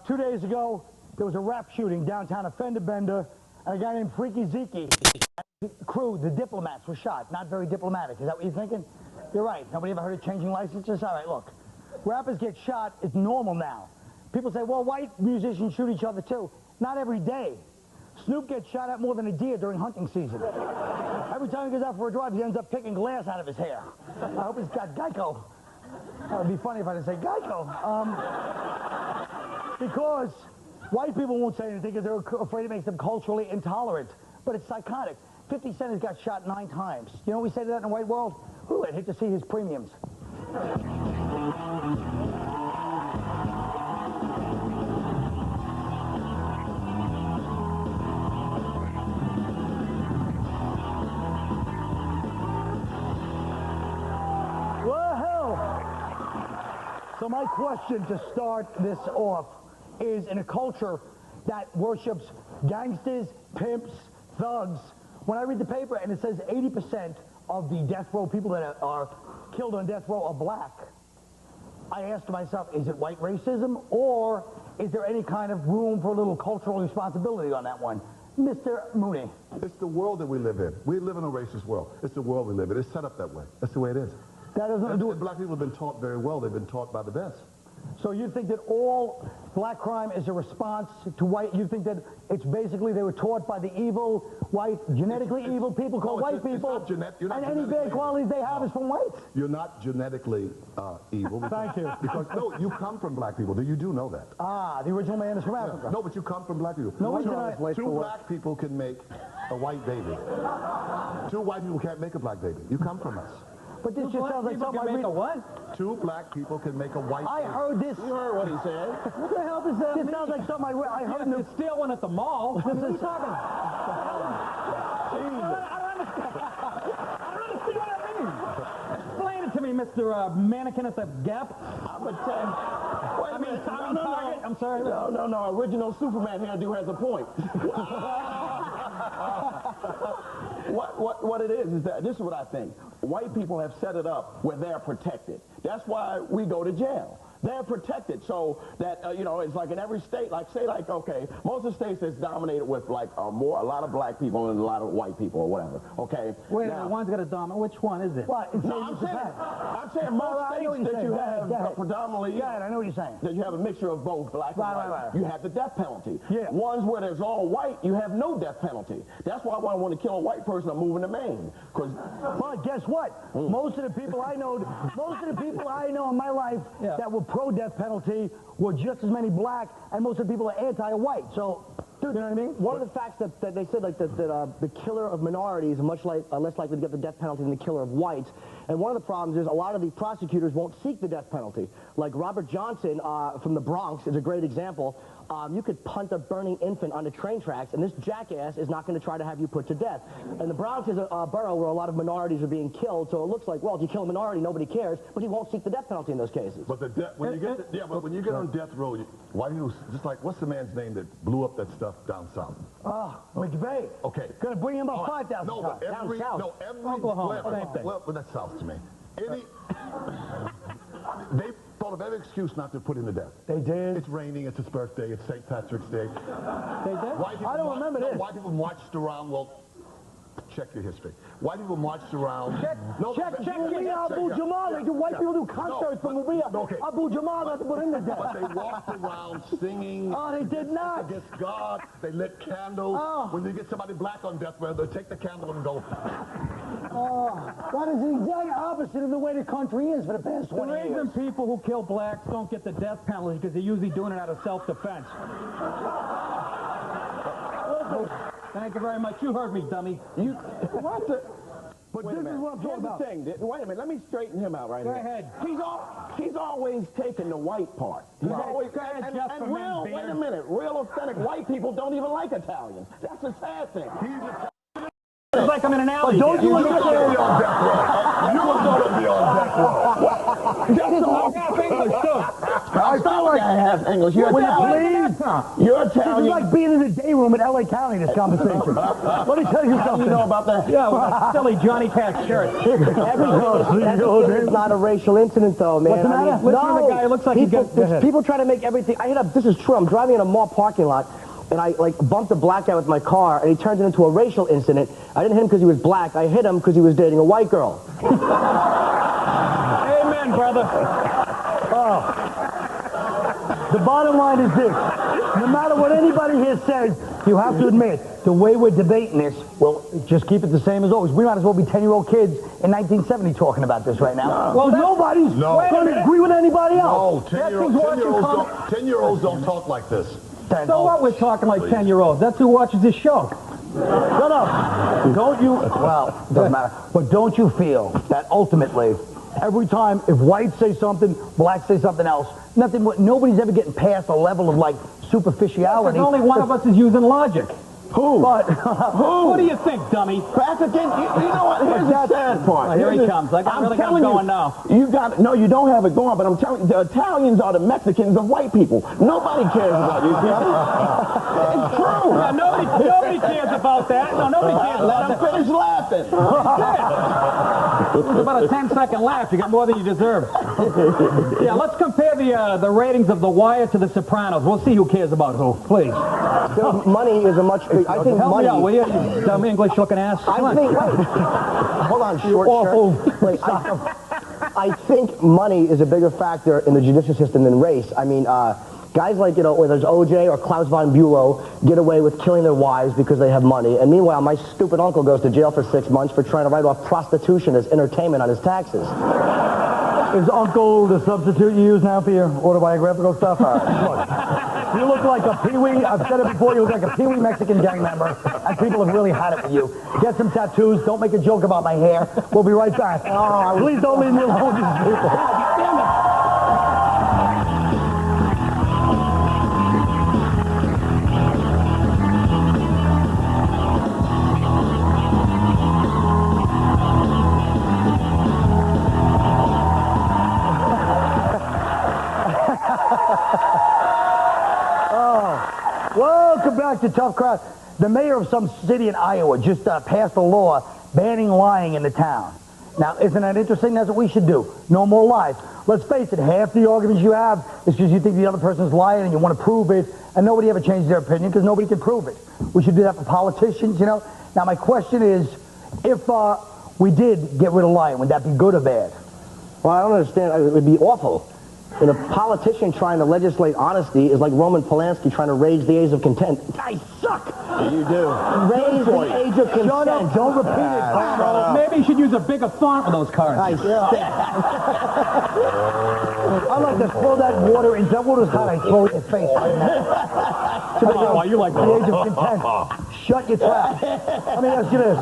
2 days ago, there was a rap shooting downtown, a fender bender, and a guy named Freaky Zeke. Crew, the diplomats, were shot. Not very diplomatic. Is that what you're thinking? You're right. Nobody ever heard of changing licenses? All right, look. Rappers get shot. It's normal now. People say, well, white musicians shoot each other too. Not every day. Snoop gets shot at more than a deer during hunting season. Every time he goes out for a drive, he ends up picking glass out of his hair. I hope he's got Geico. That would be funny if I didn't say Geico. Because white people won't say anything because they're afraid it makes them culturally intolerant. But it's psychotic. 50 Cent has got shot 9 times. You know what we say to that in the white world? Ooh, I'd hate to see his premiums. So my question to start this off is, in a culture that worships gangsters, pimps, thugs, when I read the paper and it says 80% of the death row people that are killed on death row are black, I ask myself, is it white racism, or is there any kind of room for a little cultural responsibility on that one? Mr. Mooney. It's the world that we live in. We live in a racist world. It's the world we live in. It's set up that way. That's the way it is. That doesn't do it. Black people have been taught very well. They've been taught by the best. So you think that all black crime is a response to white? You think that it's basically they were taught by the evil, white, genetically evil people called white people, and any bad qualities they have is from whites? You're not genetically evil. Thank you. Because, no, you come from black people. You do know that. Ah, the original man is from Africa. No, but you come from black people. No, two black people can make a white baby. 2 white people can't make a black baby. You come from us. But this just sounds like something I read. What? 2 black people can make a white baby. I heard this. You heard what he said. What the hell does that mean? This sounds like something I heard. You steal one at the mall. This is talking. I don't understand what that means. Explain it to me, Mr. Mannequin at the Gap. Target. I'm sorry. No. Original Superman hairdo has a point. What it is that this is what I think. White people have set it up where they're protected. That's why we go to jail. They're protected, so that you know, it's like in every state. Like say, like okay, most of the states is dominated with like a lot of black people and a lot of white people or whatever. Okay. Wait, one's got a dominant. Which one is it? What? No, I'm saying most states that you have predominantly. Yeah, I know what you're saying. That you have a mixture of both black and white. Right. You have the death penalty. Yeah. Ones where there's all white, you have no death penalty. That's why when I want to kill a white person, I'm moving to Maine. But guess what? Most of the people I know in my life that were pro-death penalty were just as many black, and most of the people are anti-white. So, you know what I mean? One of the facts that they said, like, that the killer of minorities is much less likely to get the death penalty than the killer of whites. And one of the problems is a lot of the prosecutors won't seek the death penalty. Like Robert Johnson from the Bronx is a great example. You could punt a burning infant on the train tracks, and this jackass is not going to try to have you put to death. And the Bronx is a borough where a lot of minorities are being killed, so it looks like, well, if you kill a minority, nobody cares, but he won't seek the death penalty in those cases. But when you get on death row, why do you just like what's the man's name that blew up that stuff down south? McVeigh. Okay. Gonna bring him about 5,000 No, but every Oklahoma. Well, that's south to me. They thought of every excuse not to put him to death. They did. It's raining, it's his birthday, it's St. Patrick's Day. They did? I don't remember this. White people marched around, well, check your history. White people marched around. Check Maria Abu Jamal. White people do concerts for Maria Abu Jamal not to put him to death. But they walked around singing. Oh, they did not. Against God. They lit candles. Oh. When you get somebody black on death row, they take the candle and go. That is the exact opposite of the way the country is for the past 20 years. The reason people who kill blacks don't get the death penalty because they're usually doing it out of self-defense. Thank you very much. You heard me, dummy. What the? But this is what I'm talking about. Here's the thing. Wait a minute. Let me straighten him out right Go here. ahead. He's always taking the white part. He's always and real. Wait a minute. Real authentic white people don't even like Italians. That's a sad thing. It's like I'm in an alley. But don't you understand? You were going to be on death row. That's all I have English too. I feel like half English. You're Will you Italian. please? You're This is Italian. like being in the day room at LA County, this conversation. Let me tell you How do something. you know about that? Yeah, with a silly Johnny Cash shirt. Everything is not a racial incident, though, man. What's the matter? Listen to the guy, it looks like he people, got- go ahead. people try to make everything. This is true. I'm driving in a mall parking lot, and I like bumped a black guy with my car, and he turns it into a racial incident. I didn't hit him because he was black. I hit him because he was dating a white girl. Amen, brother. The bottom line is this. No matter what anybody here says, you have to admit, the way we're debating this, well, just keep it the same as always. We might as well be 10-year-old kids in 1970 talking about this right now. Well, nobody's going to agree with anybody else. No, 10-year-olds don't talk like this. So what? We're talking like 10-year-olds. That's who watches this show. Shut up. Don't you, well, doesn't matter. But don't you feel that ultimately, every time, if whites say something, blacks say something else, nobody's ever getting past a level of, like, superficiality. Only one of us is using logic. Who? But, What do you think, dummy? African, you know what? Here's the sad part. Here he comes. I really got it going now. No, you don't have it going, but I'm telling you, the Italians are the Mexicans of white people. Nobody cares about you people. It's true. Yeah, nobody cares about that. No, nobody cares Let about them that. finish laughing. It was about a 10-second laugh. You got more than you deserve. Yeah, let's compare the ratings of The Wire to The Sopranos. We'll see who cares about who. Please. So money is a much big. I think Help money. me out, will you? You dumb English-looking ass. I think. Wait. Hold on, short shirt. Wait, I think money is a bigger factor in the judicial system than race. I mean, guys like, whether it's OJ or Klaus von Bülow get away with killing their wives because they have money. And meanwhile, my stupid uncle goes to jail for 6 months for trying to write off prostitution as entertainment on his taxes. is Uncle the substitute you use now for your autobiographical stuff? Look, you look like a peewee. I've said it before. You look like a peewee Mexican gang member, and people have really had it with you. Get some tattoos. Don't make a joke about my hair. We'll be right back. Oh, please don't leave me alone, these people. Damn it. Welcome back to Tough Crowd. The mayor of some city in Iowa just passed a law banning lying in the town. Now, isn't that interesting? That's what we should do. No more lies. Let's face it, half the arguments you have is because you think the other person's lying and you want to prove it, and nobody ever changes their opinion because nobody can prove it. We should do that for politicians, you know? Now, my question is, if we did get rid of lying, would that be good or bad? Well, I don't understand. It would be awful. And a politician trying to legislate honesty is like Roman Polanski trying to raise the age of content. I suck! You do. Raise the age of consent. Shut up. Don't repeat it, Paolo. Maybe you should use a bigger font with those cards. I suck. I like to throw that water in. That water's hot. I throw it in your face. Oh, you like The age of content. Shut your trap. Let me ask you this.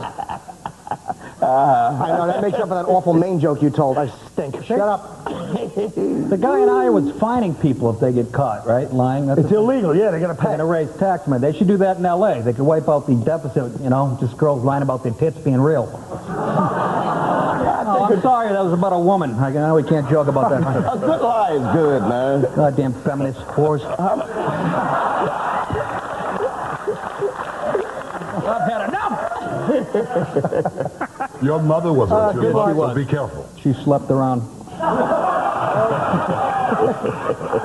I know, that makes up for that awful Maine joke you told. I stink. Shut up. The guy in Iowa's fining people if they get caught, right? Lying. That's It's illegal. Yeah, they're going to They're pay. going to raise tax money. They should do that in L.A. They could wipe out the deficit, you know, just girls lying about their tits being real. Oh, I'm sorry, that was about a woman. I know we can't joke about that. A good lie is good, man. Goddamn feminist whores. I've had enough. Your mother was a good luck. so be careful. She slept around.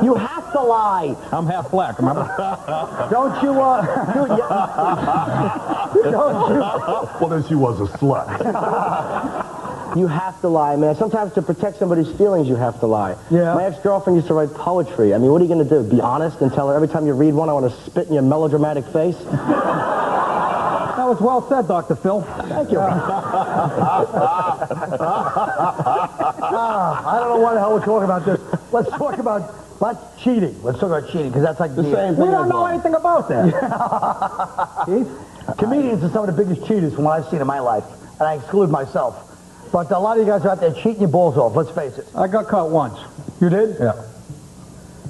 You have to lie. I'm half black, remember? Don't you, don't you, Well, then she was a slut. You have to lie, man. Sometimes to protect somebody's feelings, you have to lie. Yeah. My ex-girlfriend used to write poetry. I mean, what are you going to do? Be honest and tell her every time you read one, I want to spit in your melodramatic face? That was well said, Dr. Phil. Thank you. I don't know why the hell we're talking about this. Let's talk about, cheating. Let's talk about cheating, because that's like The same We thing don't as know lying. anything about that. Keith? Comedians are some of the biggest cheaters from what I've seen in my life, and I exclude myself. But a lot of you guys are out there cheating your balls off, let's face it. I got caught once. You did? Yeah.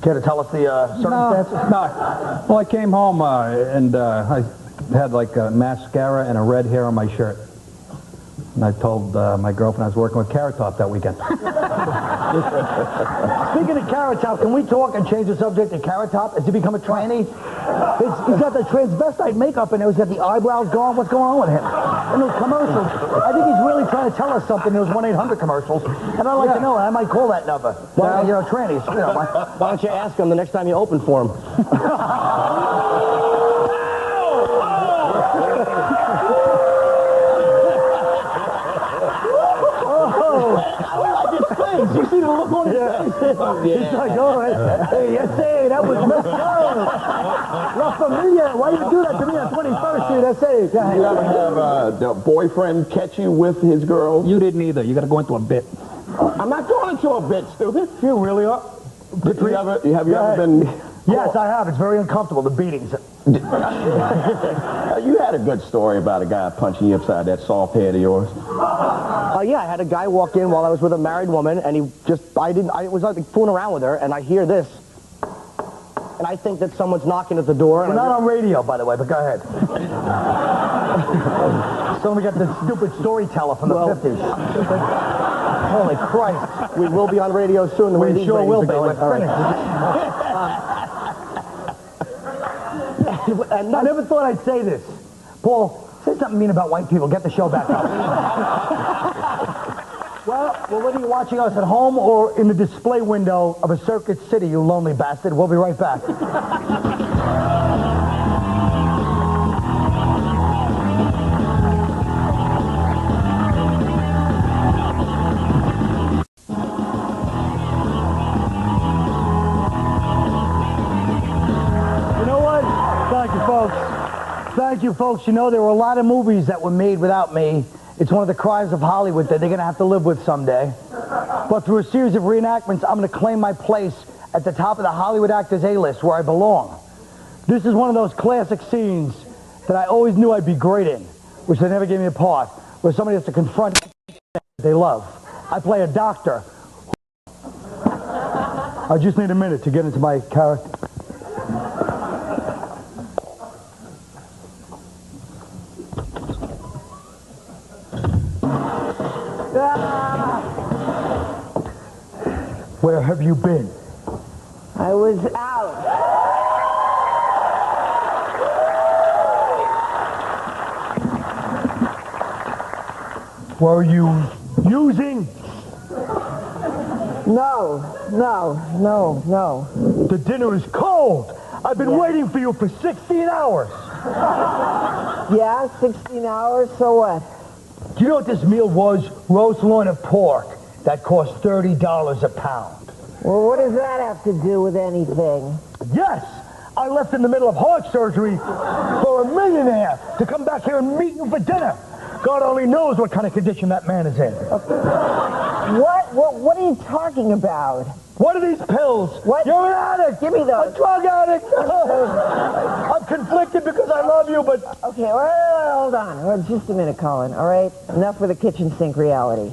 Care to tell us the circumstances? No. Well, I came home and I had like a mascara and a red hair on my shirt. And I told my girlfriend I was working with Carrot Top that weekend. Speaking of Carrot Top, can we talk and change the subject to Carrot Top? Has he become a tranny? He's got the transvestite makeup and he's got the eyebrows gone. What's going on with him? In those commercials, I think he's really trying to tell us something in those 1-800 commercials. And I'd like to know, I might call that number. Well, you know, trannies. You know, Why don't you ask him the next time you open for him? You see the look on his face? He's like, oh, hey, yes, hey, that was messed up. La Familia, why you do that to me on 21st Street? That's it. You ever have the boyfriend catch you with his girl? You didn't either. You got to go into a bit. I'm not going into a bit, stupid. You really are? Have you ever been... Yes, I have. It's very uncomfortable, the beatings. You had a good story about a guy punching you upside that soft head of yours. Yeah, I had a guy walk in while I was with a married woman, and he just, I was like fooling around with her, and I hear this. And I think that someone's knocking at the door. We're not on radio, by the way, but go ahead. So we got the stupid storyteller from the 50s. Holy Christ. We will be on radio soon. The way We these sure will ratings be. are We're going. I never thought I'd say this. Paul, say something mean about white people. Get the show back up. Well, whether you're watching us at home or in the display window of a Circuit City, you lonely bastard, we'll be right back. You know what? Thank you, folks. Thank you, folks. You know, there were a lot of movies that were made without me. It's one of the crimes of Hollywood that they're going to have to live with someday. But through a series of reenactments, I'm going to claim my place at the top of the Hollywood Actors A-list where I belong. This is one of those classic scenes that I always knew I'd be great in, which they never gave me a part, where somebody has to confront they love. I play a doctor. I just need a minute to get into my character. Where have you been? I was out. Were you using? No. The dinner is cold. I've been waiting for you for 16 hours. Yeah, 16 hours, so what? Do you know what this meal was? Roast loin of pork. That cost $30 a pound. Well, what does that have to do with anything? Yes! I left in the middle of heart surgery for a millionaire to come back here and meet you for dinner. God only knows what kind of condition that man is in. What are you talking about? What are these pills? What? You're an addict! Give me those. A drug addict! I'm conflicted because I love you, but... Okay, hold on. Just a minute, Colin, all right? Enough with the kitchen sink reality.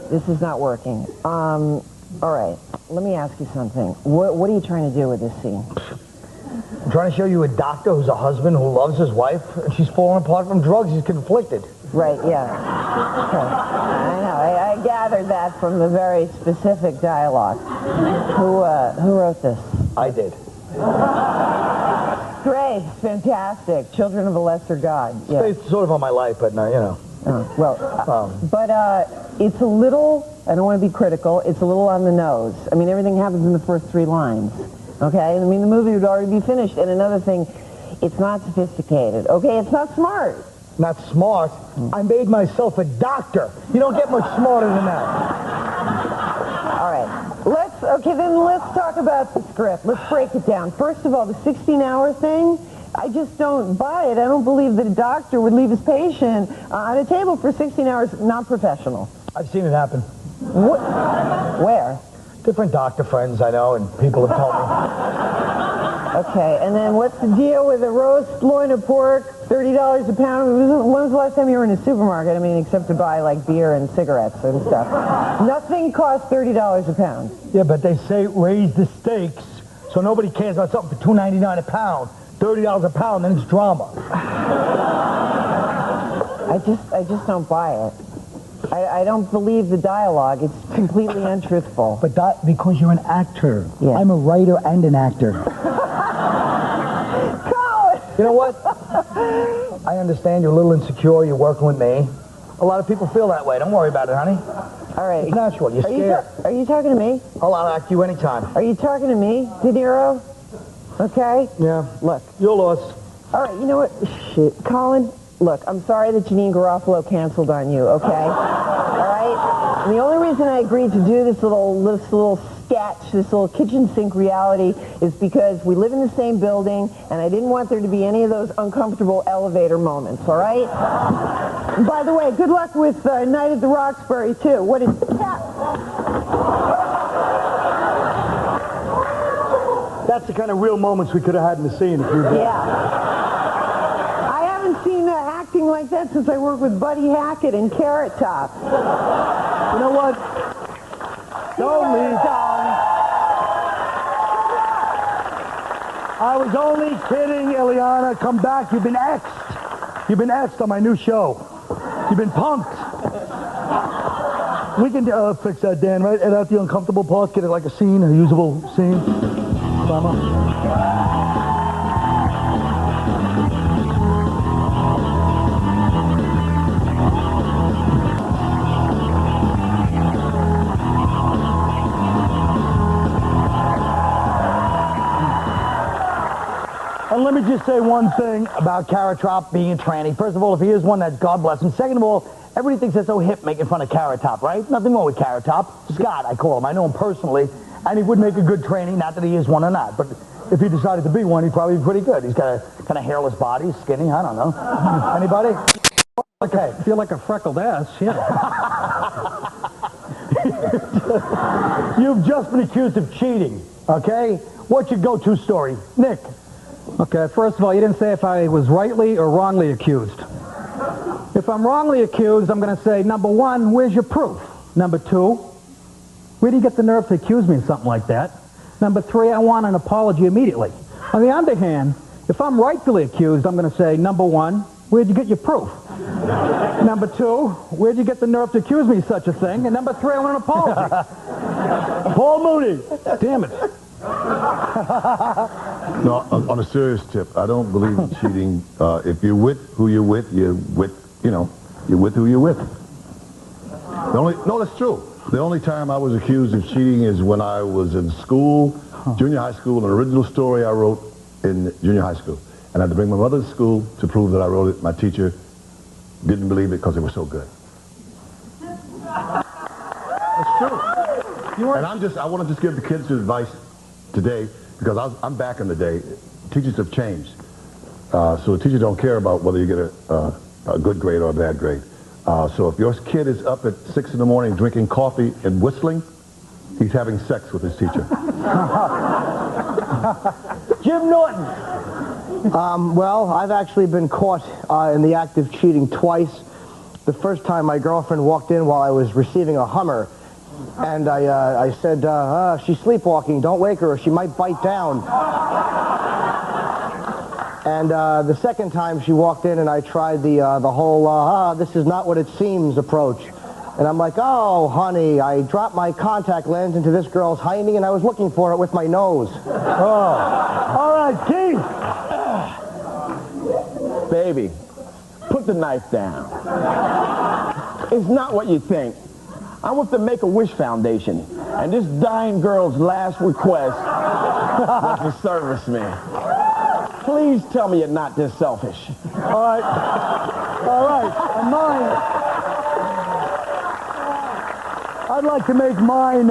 This is not working. All right, let me ask you something. What are you trying to do with this scene? I'm trying to show you a doctor who's a husband who loves his wife, and she's falling apart from drugs. He's conflicted. Right, yeah. Okay. I know. I gathered that from the very specific dialogue. Who wrote this? I did. Great, fantastic. Children of a Lesser God. Yeah. It's based sort of on my life, but no, you know. But it's a little, I don't want to be critical, it's a little on the nose. I mean, everything happens in the first 3 lines. Okay? I mean, the movie would already be finished. And another thing, it's not sophisticated. Okay? It's not smart. Not smart. I made myself a doctor. You don't get much smarter than that. All right. Then let's talk about the script. Let's break it down. First of all, the 16-hour thing, I just don't buy it. I don't believe that a doctor would leave his patient on a table for 16 hours, not professional. I've seen it happen. What? Where? Different doctor friends I know, and people have told me. Okay, and then what's the deal with a roast loin of pork, $30 a pound? When was the last time you were in a supermarket? I mean, except to buy, like, beer and cigarettes and stuff. Nothing costs $30 a pound. Yeah, but they say raise the stakes, so nobody cares about something for $2.99 a pound. $30 a pound, then it's drama. I just don't buy it. I don't believe the dialogue. It's completely untruthful. But because you're an actor. Yeah. I'm a writer and an actor. Colin! You know what? I understand you're a little insecure. You're working with me. A lot of people feel that way. Don't worry about it, honey. All right. It's natural. You're scared. Are you talking to me? I'll act you anytime. Are you talking to me, De Niro? Okay? Yeah. Look. You're lost. All right, you know what? Shit. Colin, look, I'm sorry that Janine Garofalo canceled on you, okay? All right? And the only reason I agreed to do this little sketch, this little kitchen sink reality, is because we live in the same building, and I didn't want there to be any of those uncomfortable elevator moments, all right? And by the way, good luck with Night at the Roxbury, too. What is cat? That's the kind of real moments we could have had in the scene if you did. Yeah. I haven't seen acting like that since I worked with Buddy Hackett in Carrot Top. You know what? Don't leave. I was only kidding, Ileana. Come back. You've been X'd. You've been X'd on my new show. You've been punked. We can fix that, Dan, right? Edit out the uncomfortable parts, get it like a scene, a usable scene. Drama. And let me just say one thing about Carrot Top being a tranny. First of all, if he is one, that's God bless him. Second of all, everybody thinks they're so hip making fun of Carrot Top, right? Nothing wrong with Carrot Top. Scott, I call him. I know him personally. And he would make a good tranny, not that he is one or not. But if he decided to be one, he'd probably be pretty good. He's got a kind of hairless body, skinny, I don't know. Anybody? Okay. Feel like a freckled ass, yeah. You've just been accused of cheating, okay? What's your go-to story? Nick. Okay, first of all, you didn't say if I was rightly or wrongly accused. If I'm wrongly accused, I'm going to say, number one, where's your proof? Number two, where do you get the nerve to accuse me of something like that? Number three, I want an apology immediately. On the other hand, if I'm rightfully accused, I'm going to say, number one, where'd you get your proof? Number two, where'd you get the nerve to accuse me of such a thing? And number three, I want an apology. Paul Mooney. Damn it. No, on a serious tip, I don't believe in cheating. If you're with who you're with, you're with who you're with. No, that's true. The only time I was accused of cheating is when I was in school, junior high school, an original story I wrote in junior high school. And I had to bring my mother to school to prove that I wrote it. My teacher didn't believe it because it was so good. That's true. And I want to just give the kids advice today, because I'm back in the day. Teachers have changed. So the teachers don't care about whether you get a good grade or a bad grade. So if your kid is up at 6 in the morning drinking coffee and whistling, he's having sex with his teacher. Jim Norton. Well, I've actually been caught in the act of cheating twice. The first time my girlfriend walked in while I was receiving a Hummer, and I said, she's sleepwalking, don't wake her or she might bite down. And the second time she walked in and I tried the whole, this is not what it seems approach. And I'm like, oh, honey, I dropped my contact lens into this girl's hiney and I was looking for it with my nose. Oh. All right, Keith. Baby, put the knife down. It's not what you think. I'm with the Make-A-Wish Foundation, and this dying girl's last request was to service me. Please tell me you're not this selfish. All right. All right. And mine. I'd like to make mine,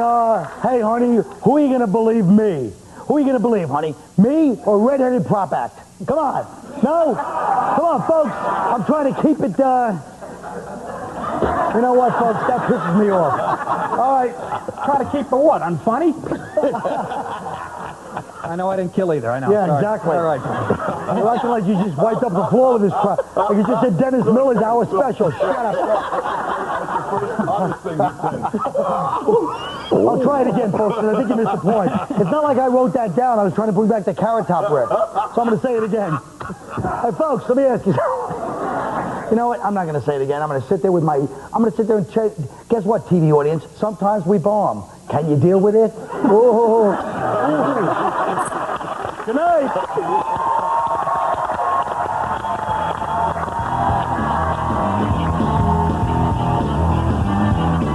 hey, honey, who are you going to believe me? Who are you going to believe, honey? Me or Redheaded Prop Act? Come on. No? Come on, folks. I'm trying to keep it, you know what, folks? That pisses me off. All right, try to keep the what? Unfunny? I know I didn't kill either. I know. Yeah, Sorry. exactly. All right. You're acting like you just wiped up the floor with this crap. Like you just said Dennis Miller's Hour Special. Shut up. I'll try it again, folks, because I think you missed the point. It's not like I wrote that down. I was trying to bring back the Carrot Top riff. So I'm going to say it again. Hey, folks, let me ask you. You know what? I'm not going to say it again. I'm going to sit there with my... I'm going to sit there and check. Guess what, TV audience? Sometimes we bomb. Can you deal with it? Whoa. Good night.